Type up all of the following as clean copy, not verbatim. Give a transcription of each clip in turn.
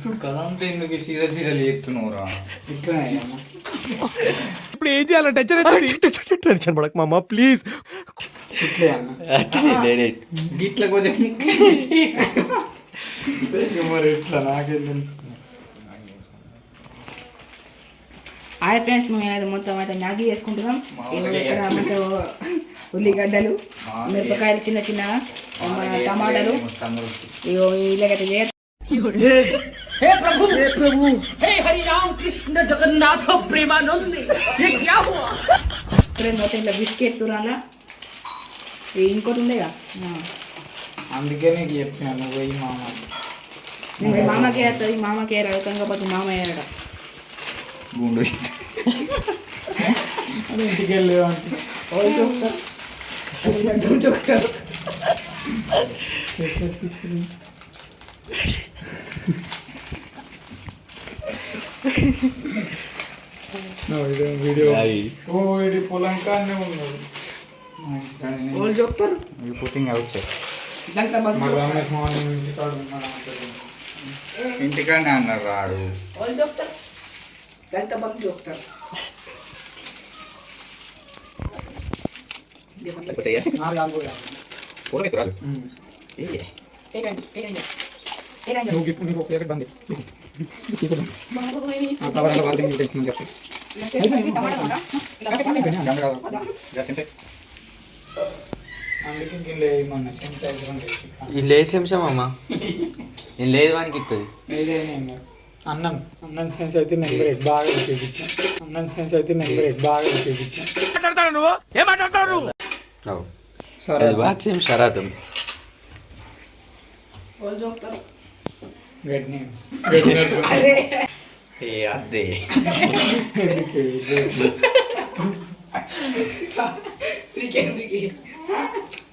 సుఖంతా ఎందుకు సీదా సీదా లేపుతున్నావురా? ఇట్లా ఇప్పుడు ఏం చేయాలంటే టెన్షన్ పడక మామ ప్లీజ్. ఇట్లే అన్న గిట్ల కొద్దిగా మరి ఇట్లా నాకేం తెలుసు. హాయ్ ఫ్రెండ్స్, మేము ఏదైతే మొత్తం అయితే మ్యాగీ చేసుకుంటున్నాం. ఇక్కడ మంచిగా ఉల్లిగడ్డలు, మిరపకాయలు చిన్న చిన్న, టమాటాలు ఇలాగైతే చేయాలి. हे प्रभु हे हरि राम कृष्ण जगन्नाथ प्रेमानंद ये क्या हुआ? మొత్తం ఇట్లా బిస్కెట్ తురాలా ఇంకోటి ఉండేగా, అందుకే నీకు చెప్పాను పోయి మామ. మామకే వేస్తుంది, మామకే రాదు, కాకపోతే మామ వేయడ గుండు అది ఇంటికి వెళ్ళేవంటే చూస్తారు. వీడియో ఓ ఇది పొలం కానే ఉన్నాడు. వాళ్ళు చెప్తారు పుట్టింగ్ అవుట్ మరి రమేష్ మార్నింగ్ ఇంటికాడు ఉన్నాడు. ఇంటికాడనే అన్నారు రాడు. వాళ్ళు చెప్తారు, గంట బంక్ చెప్తారు. నువ్వు ఇప్పుడు నీకు ఒక బంది ఇది లేదు శంశమమ్మ, ఇది లేదు వానికి ఇస్తుంది. అన్నం అన్నం సెన్స్ అయితే నెంబర్ బాగా చూపించాను. అన్నం సెన్స్ అయితే నెంబర్ బాగా చూపించాను. మాట్లాడతాడు నువ్వు, ఏం మాట్లాడతాడు నువ్వు? సరే వాక్సిం శరాతం వాళ్ళు చెప్తారు గెట్ నేమ్స్ అదే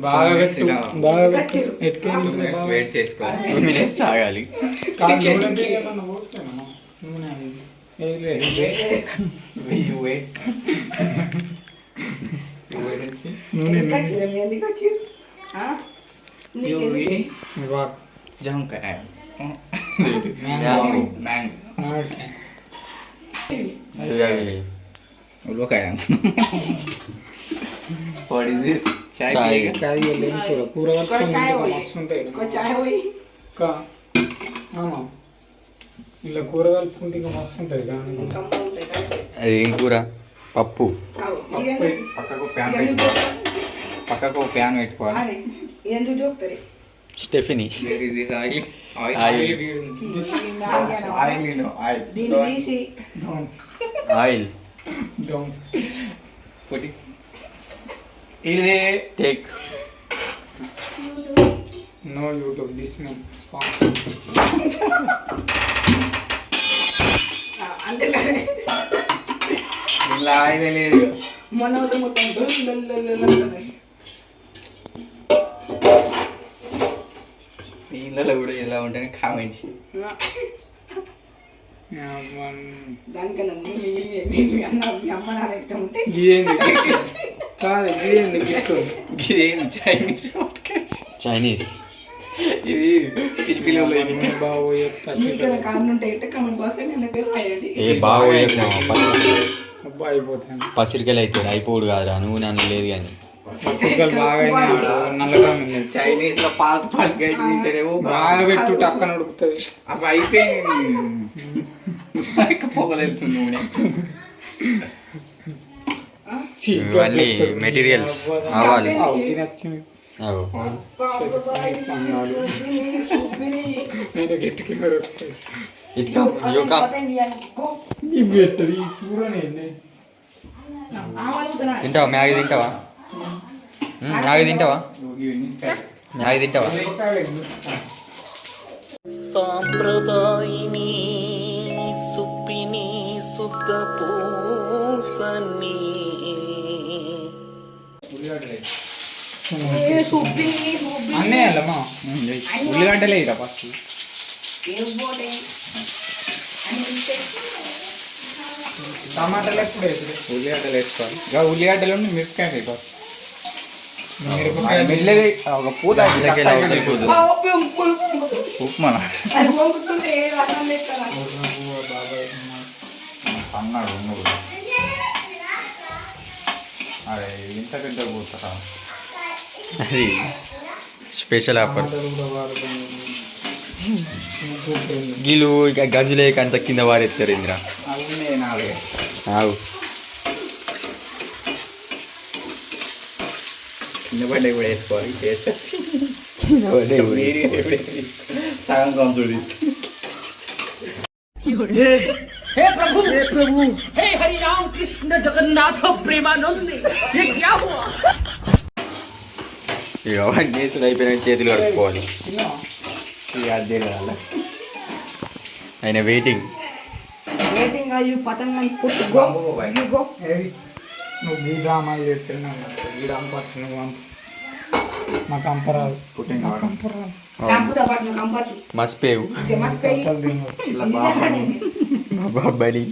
బాగా బాగా వెయిట్ చేసుకో, 2 minutes ఆగాలి. జాంకాయ ఉల్లకాయ. What is this? చాయ్. కూరగాయలు మస్తు ఉంటాయి. ఇలా కూరగాయలు పుంటి ఇంకా మస్తు ఉంటాయి. అది ఏం కూర? పప్పు. పక్కకు ప్యాన్ పెట్టుకోవాలి. ఎందుకు చూపుతారు స్టెఫినీ. ఆయిల్ ఇది take. No YouTube this mean ఇలా ఆయిల్ లేదు. మొన్న మొత్తం ఇళ్ళలో కూడా ఎలా ఉంటేనే కామెంట్ దానికన్నా మీ అమ్మ నాన్న ఇష్టం ఉంటే చైనీస్. ఇది పసిరికలు అయితే అయిపోడు కాదురా, నువ్వు నన్ను లేదు కానీ చైనీస్ లో పాలు పాలు గడ్డేమో బాగా పెట్టు టక్కన ఉడుకుతుంది. అవి అయిపోయింది పొగలెళ్తుంది నూనె. ఇవన్నీ మెటీరియల్స్ కావాలి. తింటావా మ్యాగీ? తింటావా మ్యాగీ? తింటావా మ్యాగీ? తింటావా? సాంప్రదాయిని సుప్పిని శుద్ధ పూసని అన్నీ వెళ్ళమ్మా. ఉల్లిగడ్డలే ఇరా ఫస్ట్. టమాటాలు ఎప్పుడు వేసుడు? ఉల్లిగడ్డలు వేసుకోవాలి. ఉల్లిగడ్డలు మిరపకాయ ఫస్ట్. మెల్లగా ఒక పూత ఉప్మా అన్నాడు నువ్వు అరే ఇంత పెద్ద పూత అది స్పెషల్ ఆఫర్ గీలు ఇక గంజులే కంత కింద వారెత్తారు ఇంద్ర ఆవు కింద పడ్డ కూడా వేసుకోవాలి టేస్ట్ సగం కొంచెం ఇక అవన్నీ వేసుడు అయిపోయిన చేతులు కడుక్కోవాలి ఇక అదే కదా ఆయన వెయిటింగ్ నువ్వు గీ డ్రామాలు చేస్తున్నావు గీ డ్రామా పట్టుకుని మా కంపరాలు మర్చిపోయావు మా బాబాని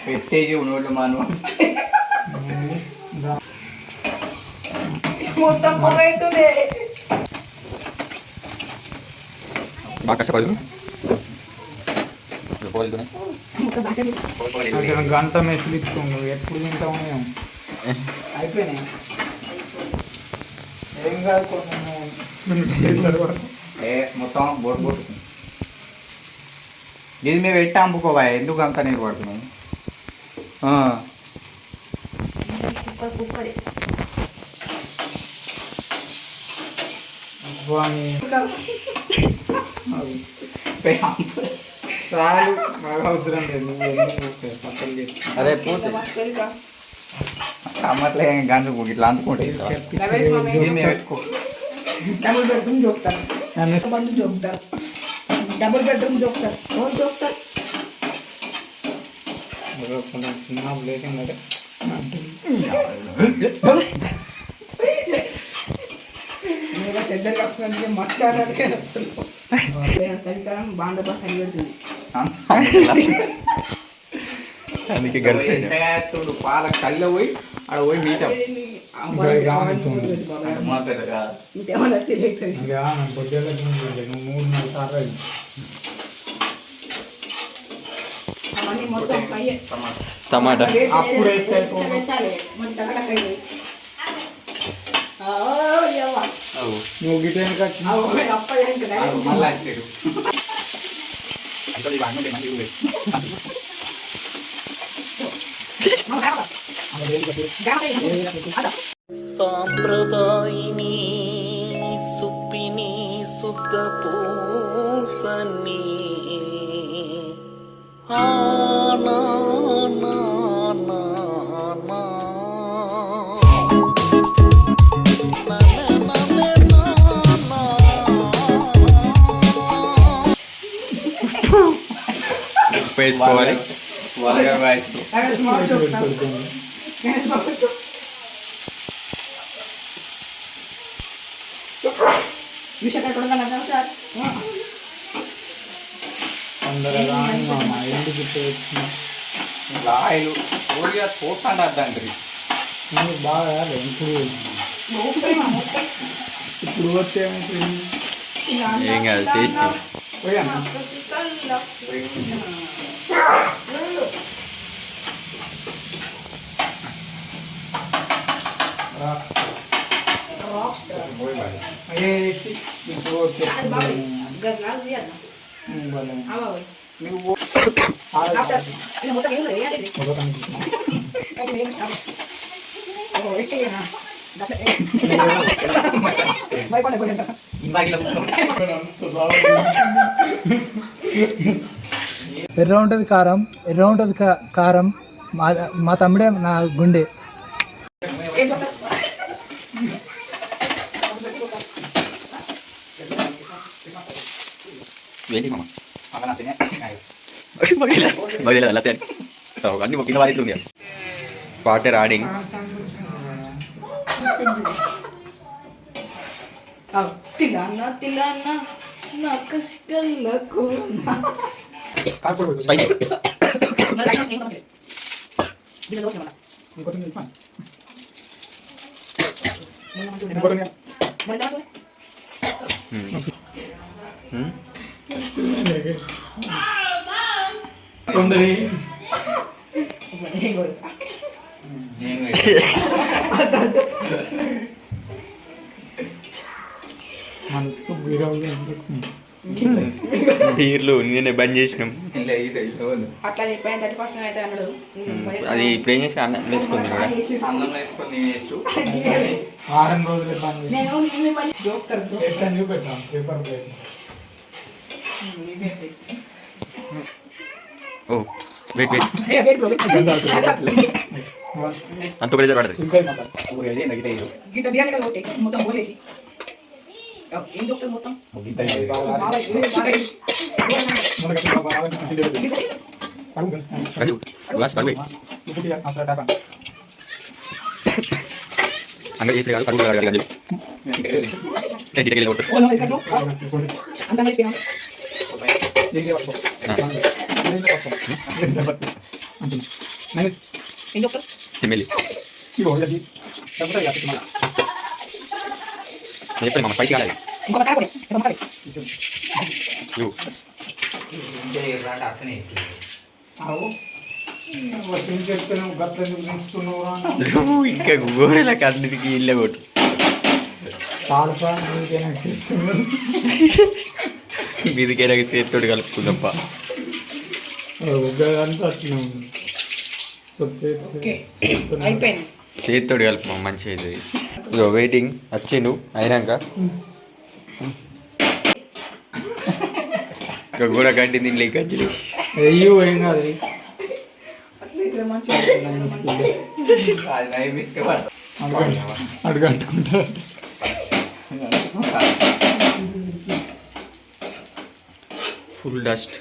పెట్టేసి ఉన్నోళ్ళు మాను బాగా కష్టపడు గంట మెస్లు ఇచ్చుకోండు ఎప్పుడు తింటాము మేము అయిపోయినాయి ఏం కాదు మొత్తం బోట్ బోట్ ఇది మేము పెట్టి అమ్ముకోవా ఎందుకు అంత నీరు పడుతున్నాం చాలు బాగా అవసరం లేదు నువ్వు ఎందుకు పక్కన చేసి అదే పోతే టమాటలే గంజు ఇట్లా అందుకుంటే పెట్టుకో డబుల్ బెడ్రూమ్ చూపుతారు మంది చూపుతారు డబుల్ బెడ్రూమ్ చూపుతారు ఎవరు చూపుతారు చిన్న ప్లేస్ ఏంటంటే పెద్దలు కప్పుకుంటే మచ్చారే చలికాలం బాండోబస్తు అని పెడుతుంది అందుకే గడిపోయింది చూడు పాల కళ్ళ పోయి ఆడ పోయి మీచాం ఇంకేమన్నా తెలియదు నువ్వు 3-4 సార్లు అయింది అవన్నీ మొత్తం పయ్యే టమాటా అప్పుడు వేస్తే పెట్టాలి మన టకటక నువ్వు గిటేను కట్టి మళ్ళీ వచ్చాడు సాంప్రదాయిని సుప్పిని శుద్ధ పూసని ఆనా నా నా నా వేసుకోవాలి తొందరగా మామ ఎందుకు లాయలు ఊరిగా చూస్తాను అద్దంటారు నువ్వు బాగా ఇప్పుడు వస్తే ఏం కాదు టేస్ట్ పోయాను ఎర్ర ఉంటుంది కారం ఎర్ర ఉంటుంది కారం మా తమ్ముడే నా గుండె అన్ని కింద వారిస్తుంది వాటర్ ఆడింగ్ తిలానా తిలానా నా కసికల్లకు స్పైసీ కొందరి మంచిగా బీర్లు నేనే బంద్ చేసినాం. అట్లా చెప్పాను 31st అయితే అన్నాడు. అది ఇప్పుడు ఏం చేసి అన్నం వేసుకుంది కూడా. అన్నం వేసుకొని తినేయచ్చు. వారం రోజులు బంద్ చేసి నేను చూపెట్టాం పేపర్ ఓ వెయిట్ వెయిట్ అంత ప్రెజర్ పడదు. గిట్ట బిర్యానీ కదా కొట్టే మొత్తం పోలేసి ఏం దొరుకుతుంది మొత్తం అంగడి చేసి కాదు కడుగు కాదు అంతా మర్చిపోయాం. ఏం చెప్తారు ఎమ్మెల్యే చెప్పండి మమ్మ పైకి కాలేదు. ఇంకొక కాయ కొడే ఇంకా గోడలకు అన్నిటికీ ఇల్లే కొట్టు. మీదికైనా చేతితోటి కలుపుకుందప్ప. అయిపోయింది. చేతితోటి కలుపు మంచిగా అవుతుంది. ఇదో వెయిటింగ్ వచ్చిండు అయినాక ఇంకా కూడా గడ్డి దీంట్లో గజ్జలు అయ్యో ఏం కాదు అడుగంటుకుంటా. Full dust.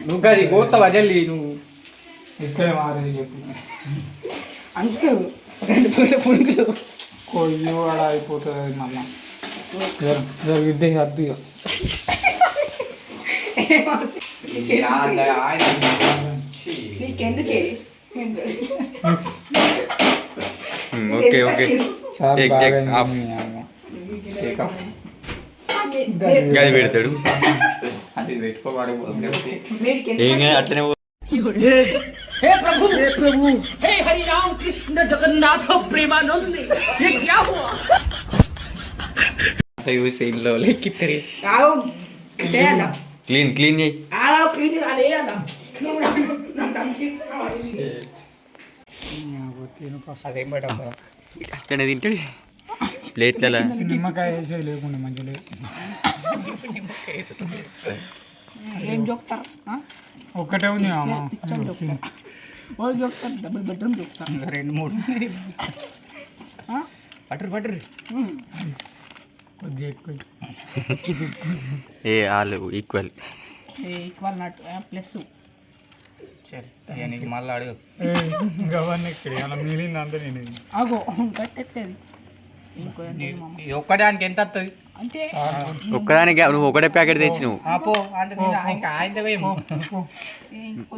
నువ్వు అది పోతావా జల్లి నువ్వు ఇక్కడే మారేది చెప్పు. అంతే 2 పురుగులు కొయ్యి వాడ అయిపోతుంది మళ్ళా జరిగిద్దే అద్దు ఇక. నీకెందుకే ఓకే ఓకే చాలా Take, బాగా take, off. అయింది అమ్మ. గది పెడతాడు. అంటే పెట్టుకోవాడు ఏం అట్లనే సైన్లో లెక్కిస్తారు. క్లీన్ క్లీన్ చేయి. అదేం బయట అట్లనే తింటాడు ప్లేట్లలో. నిమ్మకాయ వేసేది లేకుండా మంచిగా ఏం చూపుతారు ఒక్కటే ఉంది వాళ్ళు చూపుతారు. డబుల్ బెడ్రూమ్ చూపుతారు. 2 3 పట్టరు కొద్దిగా ఎక్కువ ఏ ఆలు ఈక్వల్. ఈక్వల్ నాట్ ప్లస్ నీకు మళ్ళీ అడుగు గవర్న ఇక్కడ అలా మిగిలింది అంతా నేను ఆగో కట్టట్లేదు. ఒక్కడానికి ఎంత వస్తుంది అంటే ఒక్కదానికి నువ్వు ఒకటే ప్యాకెట్ తెచ్చినావు. ఇంకా ఆయన వేయము.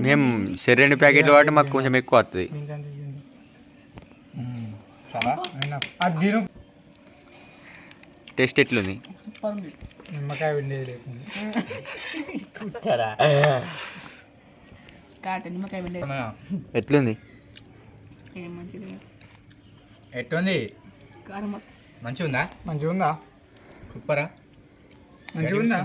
మేము సరే 2 ప్యాకెట్లు వాటి మాకు కొంచెం ఎక్కువ వస్తుంది. అది తిను. టేస్ట్ ఎట్లుంది? నిమ్మకాయ విండేది లేకుండా నిమ్మకాయ వెళ్ళి ఎట్లుంది? మంచిది. ఎట్లుంది? కారం మంచిగా ఉందా? మంచిగా ఉందా? సూపరా? మంచిగా ఉందా?